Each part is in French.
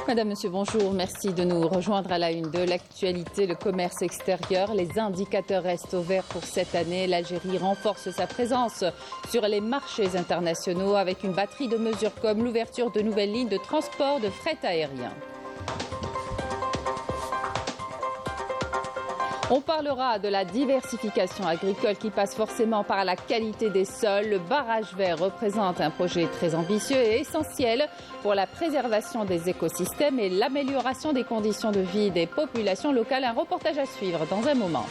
Madame, Monsieur, bonjour. Merci de nous rejoindre à la une de l'actualité. Le commerce extérieur, les indicateurs restent au vert pour cette année. L'Algérie renforce sa présence sur les marchés internationaux avec une batterie de mesures comme l'ouverture de nouvelles lignes de transport de fret aérien. On parlera de la diversification agricole qui passe forcément par la qualité des sols. Le barrage vert représente un projet très ambitieux et essentiel pour la préservation des écosystèmes et l'amélioration des conditions de vie des populations locales. Un reportage à suivre dans un moment.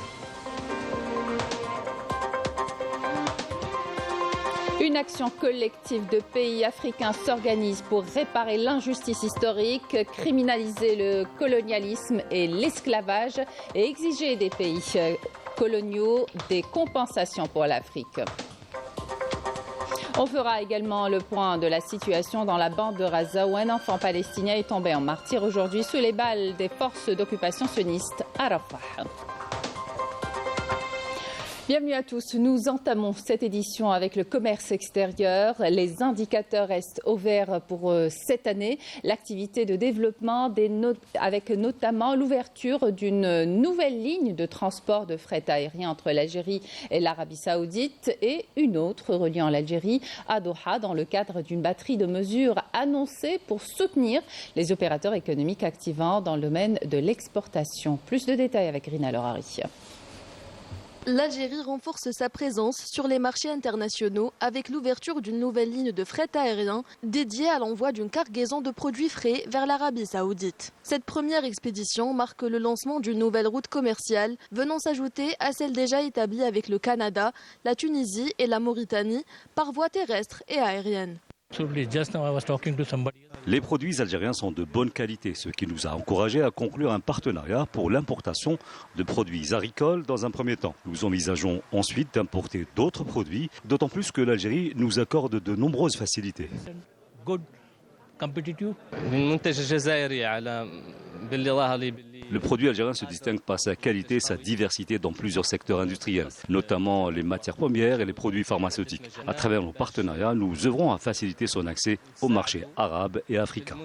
Une action collective de pays africains s'organise pour réparer l'injustice historique, criminaliser le colonialisme et l'esclavage et exiger des pays coloniaux des compensations pour l'Afrique. On fera également le point de la situation dans la bande de Gaza où un enfant palestinien est tombé en martyr aujourd'hui sous les balles des forces d'occupation sionistes à Rafah. Bienvenue à tous. Nous entamons cette édition avec le commerce extérieur. Les indicateurs restent au vert pour cette année. L'activité de développement avec notamment l'ouverture d'une nouvelle ligne de transport de fret aérien entre l'Algérie et l'Arabie Saoudite et une autre reliant l'Algérie à Doha dans le cadre d'une batterie de mesures annoncées pour soutenir les opérateurs économiques activant dans le domaine de l'exportation. Plus de détails avec Rina Lorari. L'Algérie renforce sa présence sur les marchés internationaux avec l'ouverture d'une nouvelle ligne de fret aérien dédiée à l'envoi d'une cargaison de produits frais vers l'Arabie Saoudite. Cette première expédition marque le lancement d'une nouvelle route commerciale venant s'ajouter à celle déjà établie avec le Canada, la Tunisie et la Mauritanie par voie terrestre et aérienne. Les produits algériens sont de bonne qualité, ce qui nous a encouragés à conclure un partenariat pour l'importation de produits agricoles dans un premier temps. Nous envisageons ensuite d'importer d'autres produits, d'autant plus que l'Algérie nous accorde de nombreuses facilités. Le produit algérien se distingue par sa qualité et sa diversité dans plusieurs secteurs industriels, notamment les matières premières et les produits pharmaceutiques. À travers nos partenariats, nous œuvrons à faciliter son accès aux marchés arabes et africains.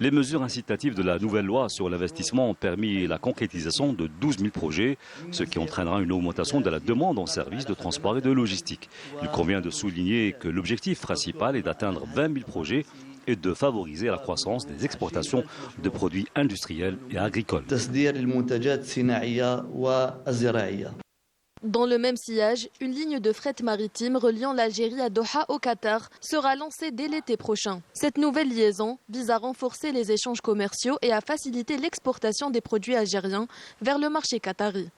Les mesures incitatives de la nouvelle loi sur l'investissement ont permis la concrétisation de 12 000 projets, ce qui entraînera une augmentation de la demande en services de transport et de logistique. Il convient de souligner que l'objectif principal est d'atteindre 20 000 projets et de favoriser la croissance des exportations de produits industriels et agricoles. Dans le même sillage, une ligne de fret maritime reliant l'Algérie à Doha au Qatar sera lancée dès l'été prochain. Cette nouvelle liaison vise à renforcer les échanges commerciaux et à faciliter l'exportation des produits algériens vers le marché qatari.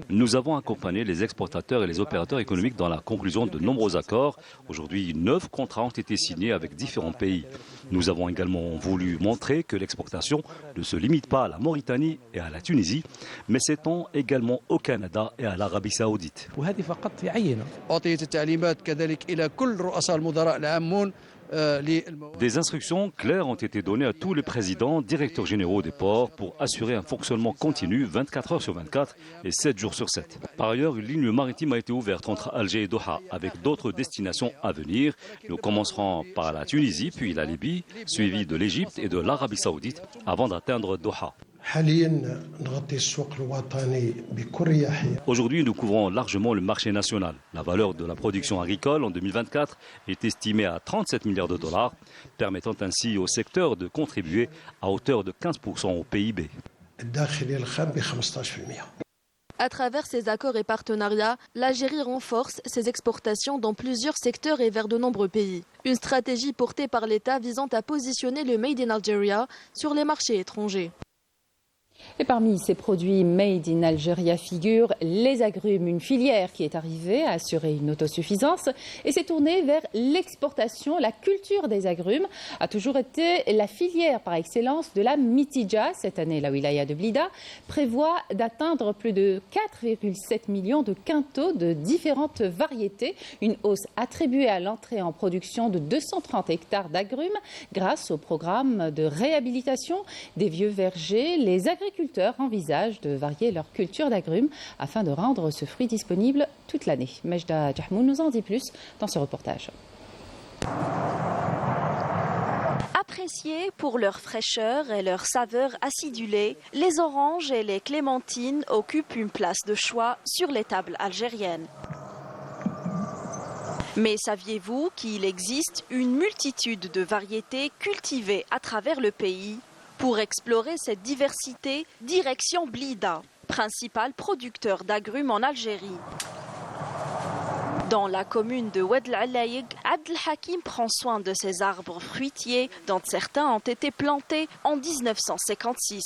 Nous avons accompagné les exportateurs et les opérateurs économiques dans la conclusion de nombreux accords. Aujourd'hui, 9 contrats ont été signés avec différents pays. Nous avons également voulu montrer que l'exportation ne se limite pas à la Mauritanie et à la Tunisie, mais s'étend également au Canada et à l'Arabie Saoudite. Des instructions claires ont été données à tous les présidents, directeurs généraux des ports pour assurer un fonctionnement continu 24 heures sur 24 et 7 jours sur 7. Par ailleurs, une ligne maritime a été ouverte entre Alger et Doha avec d'autres destinations à venir. Nous commencerons par la Tunisie, puis la Libye, suivi de l'Égypte et de l'Arabie Saoudite avant d'atteindre Doha. Aujourd'hui, nous couvrons largement le marché national. La valeur de la production agricole en 2024 est estimée à 37 milliards de dollars, permettant ainsi au secteur de contribuer à hauteur de 15% au PIB. À travers ces accords et partenariats, l'Algérie renforce ses exportations dans plusieurs secteurs et vers de nombreux pays. Une stratégie portée par l'État visant à positionner le Made in Algeria sur les marchés étrangers. Et parmi ces produits Made in Algeria figurent les agrumes, une filière qui est arrivée à assurer une autosuffisance et s'est tournée vers l'exportation. La culture des agrumes a toujours été la filière par excellence de la Mitidja. Cette année, la wilaya de Blida prévoit d'atteindre plus de 4,7 millions de quintaux de différentes variétés. Une hausse attribuée à l'entrée en production de 230 hectares d'agrumes grâce au programme de réhabilitation des vieux vergers. Les agriculteurs agriculteurs envisagent de varier leur culture d'agrumes afin de rendre ce fruit disponible toute l'année. Majda Jahmoun nous en dit plus dans ce reportage. Appréciés pour leur fraîcheur et leur saveur acidulée, les oranges et les clémentines occupent une place de choix sur les tables algériennes. Mais saviez-vous qu'il existe une multitude de variétés cultivées à travers le pays? Pour explorer cette diversité, direction Blida, principal producteur d'agrumes en Algérie. Dans la commune de Oued El-Alaïg, Abdel Hakim prend soin de ces arbres fruitiers dont certains ont été plantés en 1956.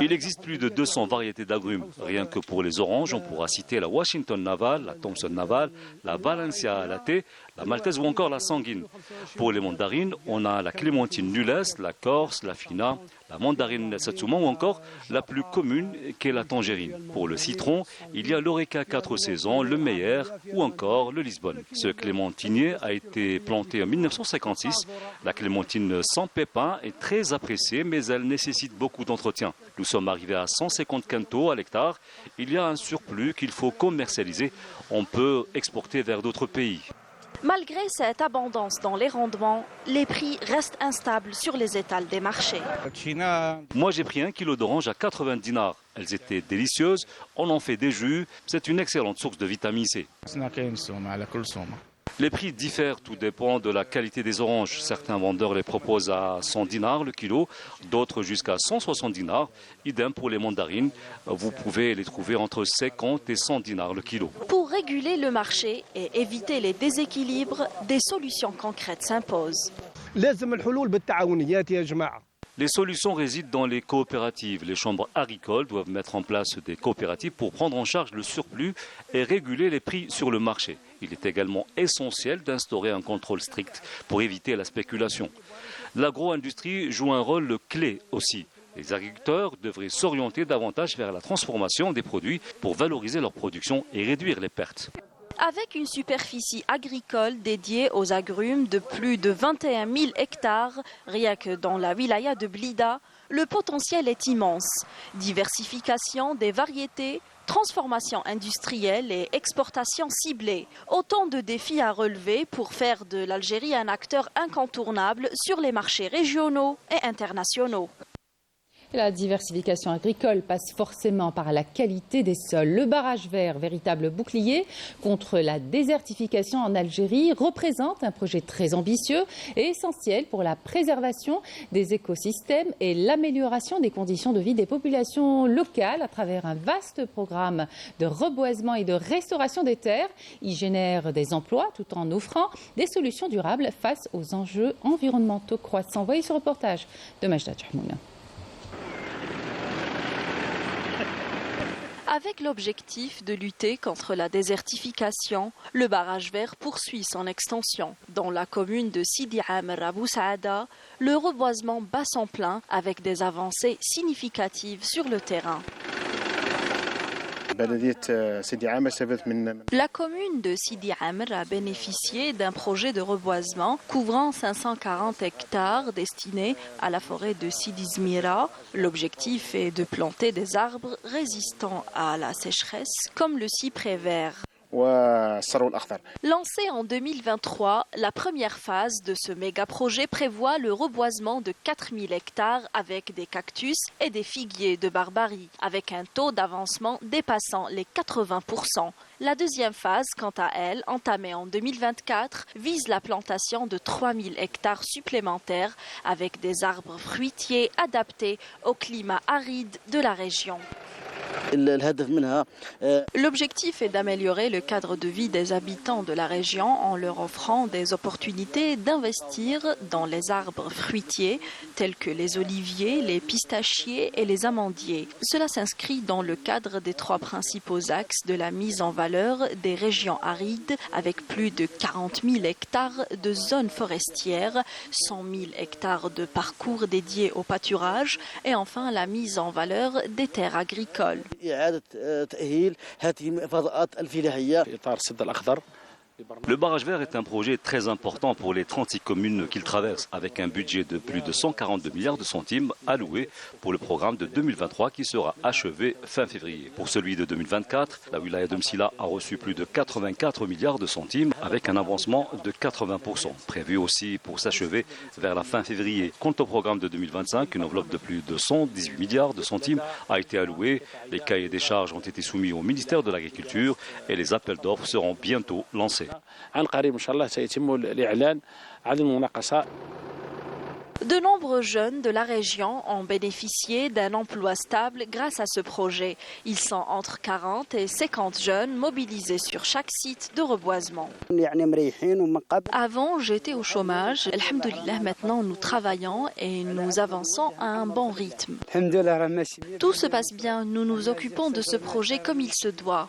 Il existe plus de 200 variétés d'agrumes. Rien que pour les oranges, on pourra citer la Washington Naval, la Thompson Naval, la Valencia Latte, la Maltaise ou encore la Sanguine. Pour les mandarines, on a la clémentine Nules, la Corse, la Fina, la mandarine Satsuma ou encore la plus commune qu'est la tangerine. Pour le citron, il y a l'Oreca 4 saisons, le Meyer ou encore le Lisbonne. Ce clémentinier a été planté en 1956. La clémentine sans pépins est très appréciée, mais elle nécessite beaucoup d'entretien. Nous sommes arrivés à 150 quintaux à l'hectare. Il y a un surplus qu'il faut commercialiser. On peut exporter vers d'autres pays. Malgré cette abondance dans les rendements, les prix restent instables sur les étals des marchés. Moi, j'ai pris 1 kilo d'orange à 80 dinars. Elles étaient délicieuses, on en fait des jus. C'est une excellente source de vitamine C. Les prix diffèrent, tout dépend de la qualité des oranges. Certains vendeurs les proposent à 100 dinars le kilo, d'autres jusqu'à 160 dinars. Idem pour les mandarines, vous pouvez les trouver entre 50 et 100 dinars le kilo. Pour réguler le marché et éviter les déséquilibres, des solutions concrètes s'imposent. Les solutions résident dans les coopératives. Les chambres agricoles doivent mettre en place des coopératives pour prendre en charge le surplus et réguler les prix sur le marché. Il est également essentiel d'instaurer un contrôle strict pour éviter la spéculation. L'agro-industrie joue un rôle clé aussi. Les agriculteurs devraient s'orienter davantage vers la transformation des produits pour valoriser leur production et réduire les pertes. Avec une superficie agricole dédiée aux agrumes de plus de 21 000 hectares, rien que dans la wilaya de Blida, le potentiel est immense. Diversification des variétés, transformation industrielle et exportation ciblée. Autant de défis à relever pour faire de l'Algérie un acteur incontournable sur les marchés régionaux et internationaux. La diversification agricole passe forcément par la qualité des sols. Le barrage vert, véritable bouclier contre la désertification en Algérie, représente un projet très ambitieux et essentiel pour la préservation des écosystèmes et l'amélioration des conditions de vie des populations locales à travers un vaste programme de reboisement et de restauration des terres. Il génère des emplois tout en offrant des solutions durables face aux enjeux environnementaux croissants. Voyez ce reportage de Majda Jahmoun. Avec l'objectif de lutter contre la désertification, le barrage vert poursuit son extension. Dans la commune de Sidi Amer à Boussaada, le reboisement bat son plein avec des avancées significatives sur le terrain. La commune de Sidi Amer a bénéficié d'un projet de reboisement couvrant 540 hectares destinés à la forêt de Sidi Zmira. L'objectif est de planter des arbres résistants à la sécheresse comme le cyprès vert. Lancé en 2023, la première phase de ce méga-projet prévoit le reboisement de 4000 hectares avec des cactus et des figuiers de Barbarie, avec un taux d'avancement dépassant les 80%. La deuxième phase, quant à elle, entamée en 2024, vise la plantation de 3000 hectares supplémentaires avec des arbres fruitiers adaptés au climat aride de la région. L'objectif est d'améliorer le cadre de vie des habitants de la région en leur offrant des opportunités d'investir dans les arbres fruitiers tels que les oliviers, les pistachiers et les amandiers. Cela s'inscrit dans le cadre des 3 principaux axes de la mise en valeur des régions arides avec plus de 40 000 hectares de zones forestières, 100 000 hectares de parcours dédiés au pâturage et enfin la mise en valeur des terres agricoles. Le barrage vert est un projet très important pour les 36 communes qu'il traverse, avec un budget de plus de 142 milliards de centimes alloués pour le programme de 2023 qui sera achevé fin février. Pour celui de 2024, la wilaya de Msila a reçu plus de 84 milliards de centimes avec un avancement de 80%, prévu aussi pour s'achever vers la fin février. Quant au programme de 2025, une enveloppe de plus de 118 milliards de centimes a été allouée. Les cahiers des charges ont été soumis au ministère de l'Agriculture et les appels d'offres seront bientôt lancés. De nombreux jeunes de la région ont bénéficié d'un emploi stable grâce à ce projet. Ils sont entre 40 et 50 jeunes mobilisés sur chaque site de reboisement. Avant, j'étais au chômage. Alhamdoulilah, maintenant nous travaillons et nous avançons à un bon rythme. Tout se passe bien. Nous nous occupons de ce projet comme il se doit.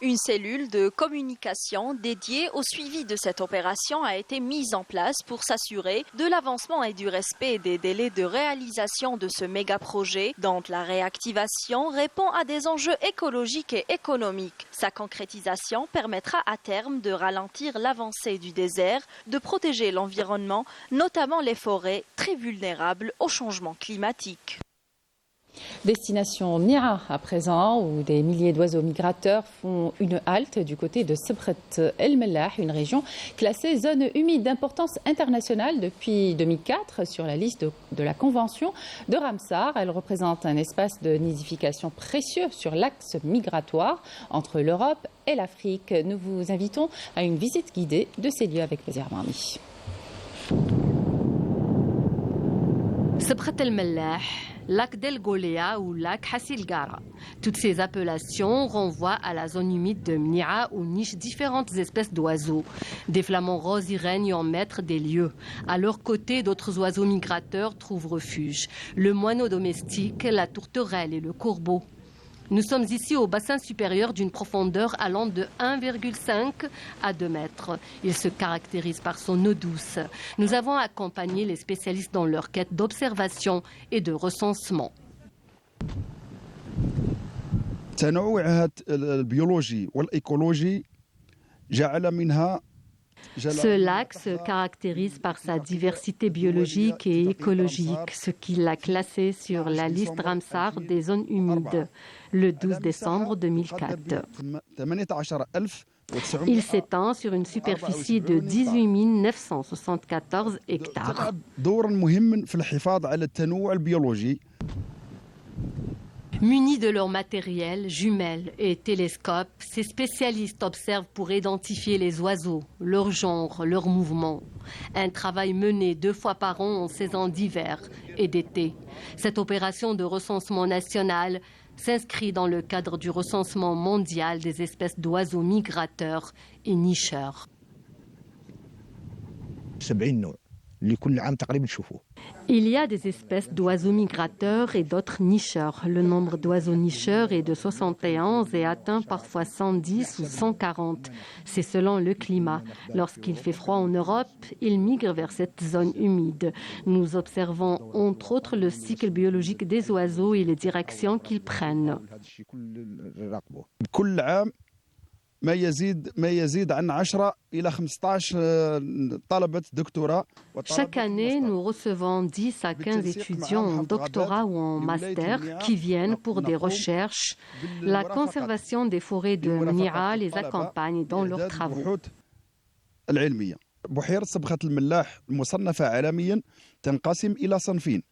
Une cellule de communication dédiée au suivi de cette opération a été mise en place pour s'assurer de l'avancement et du respect des délais de réalisation de ce méga-projet dont la réactivation répond à des enjeux écologiques et économiques. Sa concrétisation permettra à terme de ralentir l'avancée du désert, de protéger l'environnement, notamment les forêts très vulnérables au changement climatique. Destination Mni'a à présent, où des milliers d'oiseaux migrateurs font une halte du côté de Sabrat El Mellah, une région classée zone humide d'importance internationale depuis 2004 sur la liste de la Convention de Ramsar. Elle représente un espace de nidification précieux sur l'axe migratoire entre l'Europe et l'Afrique. Nous vous invitons à une visite guidée de ces lieux avec Bézir Marmi. Sabrat El Mellah, lac d'El Golea ou lac Hassilgara. Toutes ces appellations renvoient à la zone humide de Mni'a où nichent différentes espèces d'oiseaux. Des flamants roses y règnent en maître des lieux. À leur côté, d'autres oiseaux migrateurs trouvent refuge. Le moineau domestique, la tourterelle et le corbeau. Nous sommes ici au bassin supérieur d'une profondeur allant de 1,5 à 2 mètres. Il se caractérise par son eau douce. Nous avons accompagné les spécialistes dans leur quête d'observation et de recensement. Ce lac se caractérise par sa diversité biologique et écologique, ce qui l'a classé sur la liste Ramsar des zones humides le 12 décembre 2004. Il s'étend sur une superficie de 18 974 hectares. Munis de leur matériel, jumelles et télescopes, ces spécialistes observent pour identifier les oiseaux, leur genre, leurs mouvements. Un travail mené 2 fois par an en saison d'hiver et d'été. Cette opération de recensement national s'inscrit dans le cadre du recensement mondial des espèces d'oiseaux migrateurs et nicheurs. Il y a des espèces d'oiseaux migrateurs et d'autres nicheurs. Le nombre d'oiseaux nicheurs est de 71 et atteint parfois 110 ou 140. C'est selon le climat. Lorsqu'il fait froid en Europe, ils migrent vers cette zone humide. Nous observons entre autres le cycle biologique des oiseaux et les directions qu'ils prennent. ما يزيد عن 10 إلى 15 طلبة دكتوراه. Chaque année, nous recevons 10 à 15 étudiants en doctorat ou en master qui viennent pour des recherches. La conservation des forêts de Mni'a les accompagne dans leurs travaux. العلمية. بحيرة صبغة الملاح المصنفة عالميا تنقسم إلى صنفين.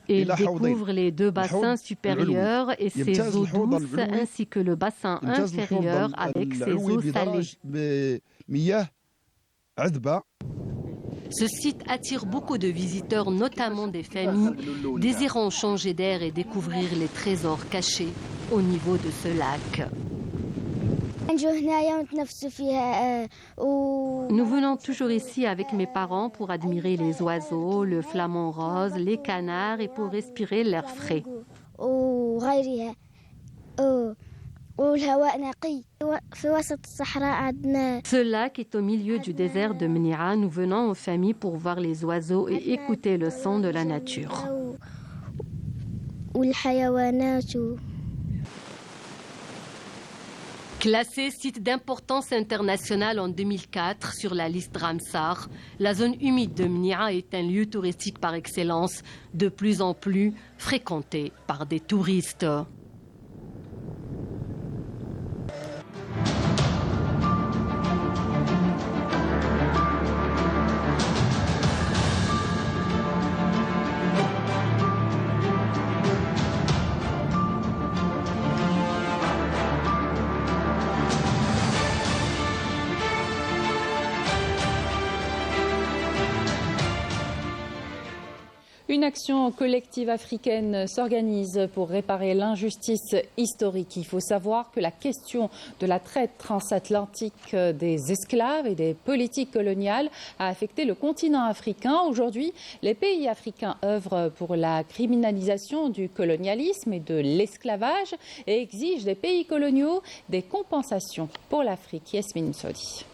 Ils découvrent les 2 bassins supérieurs et ses eaux douces ainsi que le bassin inférieur avec ses eaux salées. Ce site attire beaucoup de visiteurs, notamment des familles, désirant changer d'air et découvrir les trésors cachés au niveau de ce lac. Nous venons toujours ici avec mes parents pour admirer les oiseaux, le flamant rose, les canards et pour respirer l'air frais. Ce lac est au milieu du désert de Mni'a. Nous venons en famille pour voir les oiseaux et écouter le son de la nature. Classée site d'importance internationale en 2004 sur la liste Ramsar, la zone humide de Mnia est un lieu touristique par excellence, de plus en plus fréquenté par des touristes. Une action collective africaine s'organise pour réparer l'injustice historique. Il faut savoir que la question de la traite transatlantique des esclaves et des politiques coloniales a affecté le continent africain. Aujourd'hui, les pays africains œuvrent pour la criminalisation du colonialisme et de l'esclavage et exigent des pays coloniaux des compensations pour l'Afrique. Yasmine Sodi.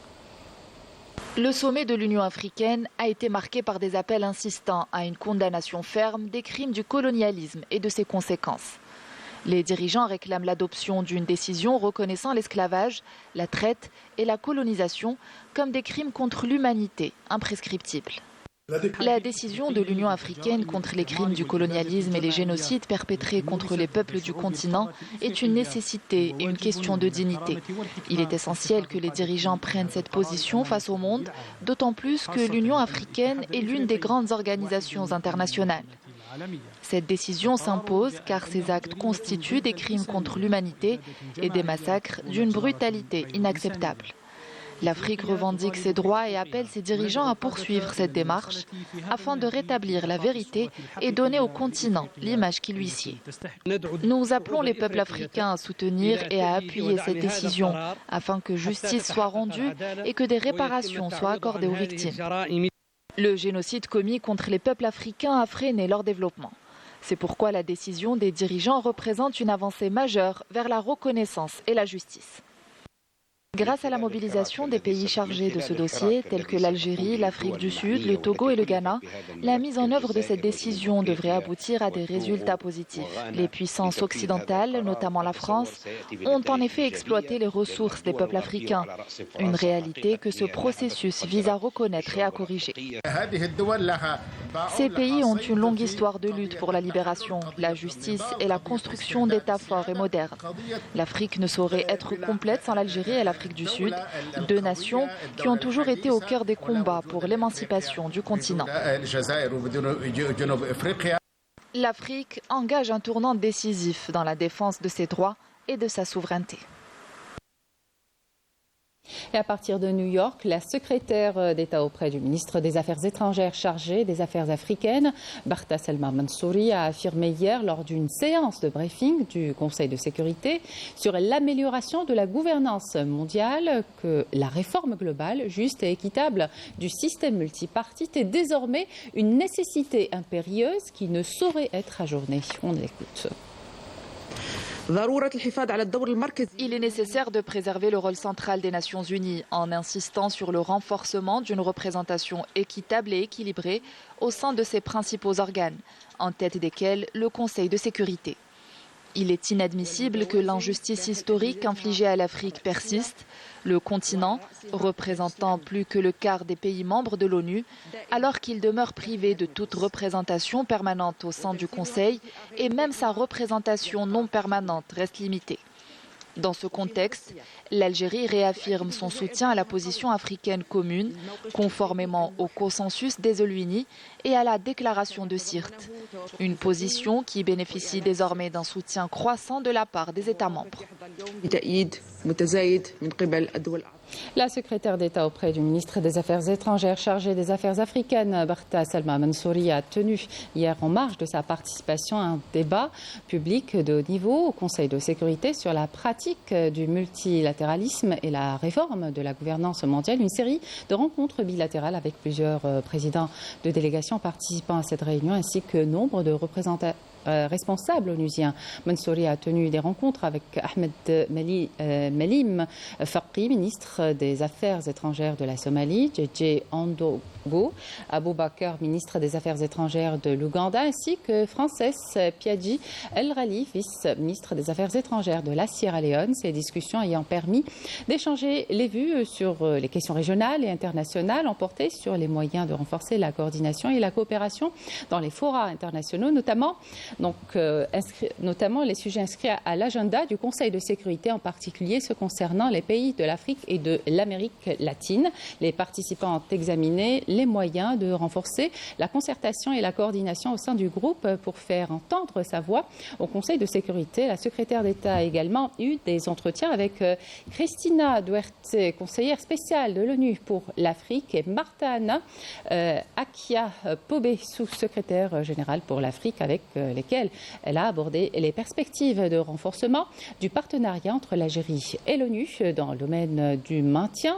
Le sommet de l'Union africaine a été marqué par des appels insistants à une condamnation ferme des crimes du colonialisme et de ses conséquences. Les dirigeants réclament l'adoption d'une décision reconnaissant l'esclavage, la traite et la colonisation comme des crimes contre l'humanité imprescriptibles. La décision de l'Union africaine contre les crimes du colonialisme et les génocides perpétrés contre les peuples du continent est une nécessité et une question de dignité. Il est essentiel que les dirigeants prennent cette position face au monde, d'autant plus que l'Union africaine est l'une des grandes organisations internationales. Cette décision s'impose car ces actes constituent des crimes contre l'humanité et des massacres d'une brutalité inacceptable. L'Afrique revendique ses droits et appelle ses dirigeants à poursuivre cette démarche afin de rétablir la vérité et donner au continent l'image qui lui sied. Nous appelons les peuples africains à soutenir et à appuyer cette décision afin que justice soit rendue et que des réparations soient accordées aux victimes. Le génocide commis contre les peuples africains a freiné leur développement. C'est pourquoi la décision des dirigeants représente une avancée majeure vers la reconnaissance et la justice. Grâce à la mobilisation des pays chargés de ce dossier, tels que l'Algérie, l'Afrique du Sud, le Togo et le Ghana, la mise en œuvre de cette décision devrait aboutir à des résultats positifs. Les puissances occidentales, notamment la France, ont en effet exploité les ressources des peuples africains, une réalité que ce processus vise à reconnaître et à corriger. Ces pays ont une longue histoire de lutte pour la libération, la justice et la construction d'États forts et modernes. L'Afrique ne saurait être complète sans l'Algérie et l'Afrique du Sud, deux nations qui ont toujours été au cœur des combats pour l'émancipation du continent. L'Afrique engage un tournant décisif dans la défense de ses droits et de sa souveraineté. Et à partir de New York, la secrétaire d'État auprès du ministre des Affaires étrangères chargée des affaires africaines, Barta Salma Mansouri, a affirmé hier lors d'une séance de briefing du Conseil de sécurité sur l'amélioration de la gouvernance mondiale que la réforme globale, juste et équitable du système multipartite est désormais une nécessité impérieuse qui ne saurait être ajournée. On l'écoute. Il est nécessaire de préserver le rôle central des Nations Unies en insistant sur le renforcement d'une représentation équitable et équilibrée au sein de ses principaux organes, en tête desquels le Conseil de sécurité. Il est inadmissible que l'injustice historique infligée à l'Afrique persiste, le continent représentant plus que le quart des pays membres de l'ONU, alors qu'il demeure privé de toute représentation permanente au sein du Conseil et même sa représentation non permanente reste limitée. Dans ce contexte, l'Algérie réaffirme son soutien à la position africaine commune, conformément au consensus des ONU et à la déclaration de Sirte. Une position qui bénéficie désormais d'un soutien croissant de la part des États membres. La secrétaire d'État auprès du ministre des Affaires étrangères chargée des affaires africaines, Barta Salma Mansouri, a tenu hier en marge de sa participation à un débat public de haut niveau au Conseil de sécurité sur la pratique du multilatéralisme et la réforme de la gouvernance mondiale. Une série de rencontres bilatérales avec plusieurs présidents de délégations participant à cette réunion ainsi que nombre de responsables onusiens. Mansouri a tenu des rencontres avec Ahmed Malim Faqi, ministre des Affaires étrangères de la Somalie, JJ Aboubakar, ministre des Affaires étrangères de l'Ouganda, ainsi que Frances Piadji El-Rali, vice-ministre des Affaires étrangères de la Sierra Leone. Ces discussions ayant permis d'échanger les vues sur les questions régionales et internationales, ont porté sur les moyens de renforcer la coordination et la coopération dans les forats internationaux, notamment les sujets inscrits à l'agenda du Conseil de sécurité, en particulier ceux concernant les pays de l'Afrique et de l'Amérique latine. Les participants ont examiné les moyens de renforcer la concertation et la coordination au sein du groupe pour faire entendre sa voix au Conseil de sécurité. La secrétaire d'État a également eu des entretiens avec Cristina Duerte, conseillère spéciale de l'ONU pour l'Afrique, et Marta Anna Akia Pobé, sous-secrétaire générale pour l'Afrique, avec lesquels elle a abordé les perspectives de renforcement du partenariat entre l'Algérie et l'ONU dans le domaine du maintien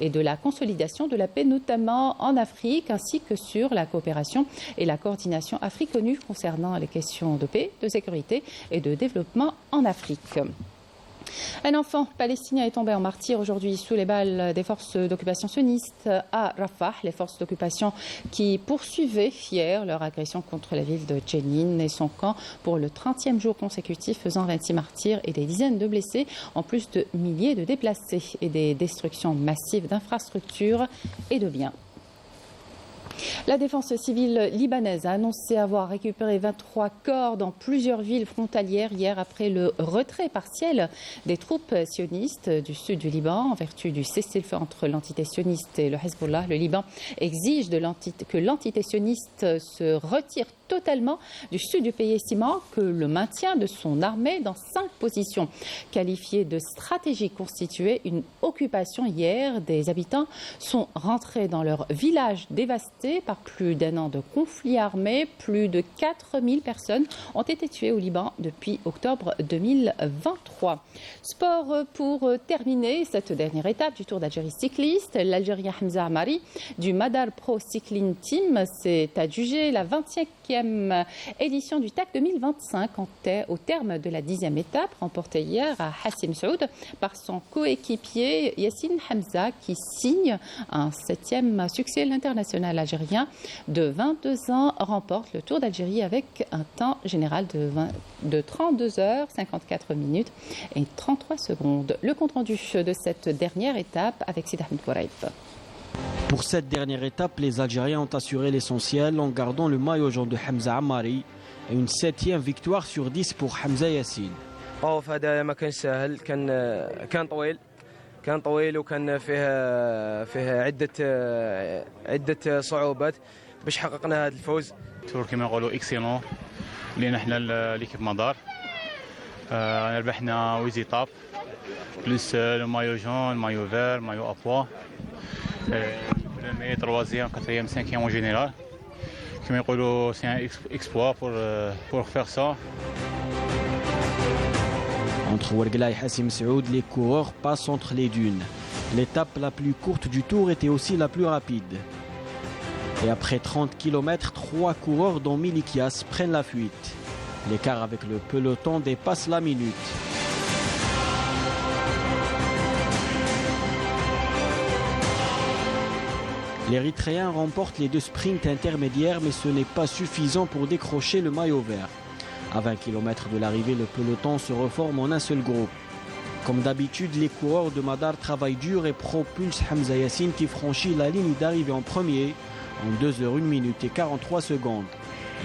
et de la consolidation de la paix, notamment en Afrique, ainsi que sur la coopération et la coordination Afrique-ONU concernant les questions de paix, de sécurité et de développement en Afrique. Un enfant palestinien est tombé en martyr aujourd'hui sous les balles des forces d'occupation sionistes à Rafah. Les forces d'occupation qui poursuivaient hier leur agression contre la ville de Jenin et son camp pour le 30e jour consécutif, faisant 26 martyrs et des dizaines de blessés, en plus de milliers de déplacés et des destructions massives d'infrastructures et de biens. La défense civile libanaise a annoncé avoir récupéré 23 corps dans plusieurs villes frontalières hier après le retrait partiel des troupes sionistes du sud du Liban. En vertu du cessez-le-feu entre l'entité sioniste et le Hezbollah, le Liban exige que l'entité sioniste se retire totalement du sud du pays, estimant que le maintien de son armée dans 5 positions qualifiées de stratégiques constituait une occupation. Hier, des habitants sont rentrés dans leur village dévasté par plus d'un an de conflit armé. Plus de 4000 personnes ont été tuées au Liban depuis octobre 2023. Sport pour terminer cette dernière étape du Tour d'Algérie cycliste. L'Algérien Hamza Amari du Madar Pro Cycling Team s'est adjugé la 25e édition du TAC 2025 au terme de la 10e étape, remportée hier à Hassim Saoud par son coéquipier Yassine Hamza, qui signe un 7e succès. L'international algérien de 22 ans remporte le Tour d'Algérie avec un temps général de 32 heures, 54 minutes et 33 secondes. Le compte-rendu de cette dernière étape avec Sid Ahmed Kouraïb. Pour cette dernière étape, les Algériens ont assuré l'essentiel en gardant le maillot jaune de Hamza Amari et une 7e victoire sur 10 pour Hamza Yassine. هذا ما كان سهل، كان طويل وكان فيه عدة صعوبات باش حققنا هذا الفوز. تور كما نقولوا اكسيلون لان احنا ليكيب مدار ربحنا ويزيتاب بلس لو مايو جون مايو فير مايو ابوا premier, troisième, quatrième, cinquième en général. C'est un exploit pour faire ça. Entre Ouargla et Hassim Saoud, les coureurs passent entre les dunes. L'étape la plus courte du tour était aussi la plus rapide. Et après 30 km, 3 coureurs dont Milikias prennent la fuite. L'écart avec le peloton dépasse la minute. Les Érythréens remportent les 2 sprints intermédiaires, mais ce n'est pas suffisant pour décrocher le maillot vert. À 20 km de l'arrivée, le peloton se reforme en un seul groupe. Comme d'habitude, les coureurs de Madar travaillent dur et propulsent Hamza Yassine qui franchit la ligne d'arrivée en premier en 2 heures 1 minute et 43 secondes.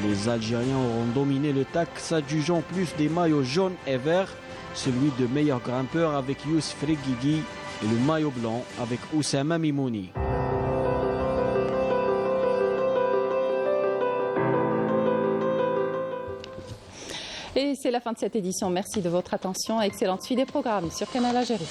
Les Algériens auront dominé le TAC, s'adjugeant plus des maillots jaunes et verts, celui de meilleur grimpeur avec Youssef Reguigui et le maillot blanc avec Oussama Mimouni. Et c'est la fin de cette édition. Merci de votre attention. Excellente suite des programmes sur Canal Algérie.